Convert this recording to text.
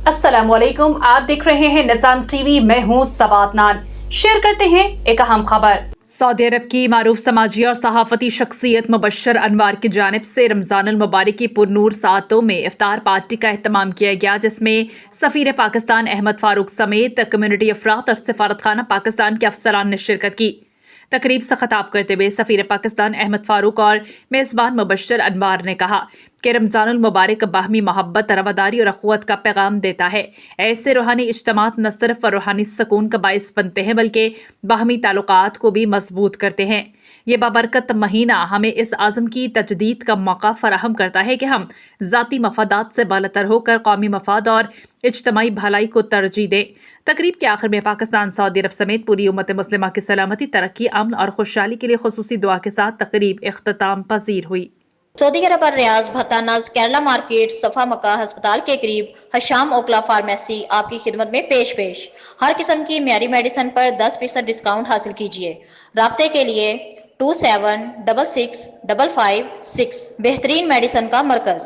अस्सलाम वालेकुम, आप देख रहे हैं निज़ाम टीवी। मैं हूं सवात नान। शेयर करते हैं एक अहम खबर। सऊदी अरब की मारूफ समाजी और सहाफती शख्सियत मुबश्शर अनवार की जानिब से रमज़ानुल मुबारक की पुरनूर सातों में इफ्तार पार्टी का एहतमाम किया गया, जिसमें सफ़ीर पाकिस्तान अहमद फारूक समेत कम्युनिटी अफराद और सफारत खाना पाकिस्तान के अफसरान ने शिरकत की। तकरीब से खिताब करते हुए सफ़ीर पाकिस्तान अहमद फारूक और मेज़बान मुबश्शर अनवार ने कहा कि रमज़ानुल मुबारक बाहमी मोहब्बत, रवादारी और अखुवत का पैगाम देता है। ऐसे रूहानी इज्तिमात न सिर्फ रूहानी सुकून का बाइस बनते हैं बल्कि बाहमी ताल्लुकात को भी मजबूत करते हैं। ये बाबरकत महीना हमें इस आज़म की तजदीद का मौका फराहम करता है कि हम ज़ाती मफादात से बालातर होकर कौमी मफाद और इज्तमाई भलाई को तरजीह दें। तकरीब के आखिर में पाकिस्तान, सऊदी अरब समेत पूरी उम्मत मुस्लिमा की सलामती, तरक्की, अमन और खुशहाली के लिए खुसूसी दुआ के साथ तकरीब इख्तिताम पजीर हुई। सऊदी अरब और रियाज भतानज केरला मार्केट सफा मक्का अस्पताल के करीब हशाम ओकला फार्मेसी आपकी खिदमत में पेश हर किस्म की म्यारी मेडिसिन पर 10% डिस्काउंट हासिल कीजिए। राब्ते के लिए 27665556 बेहतरीन मेडिसिन का मरकज।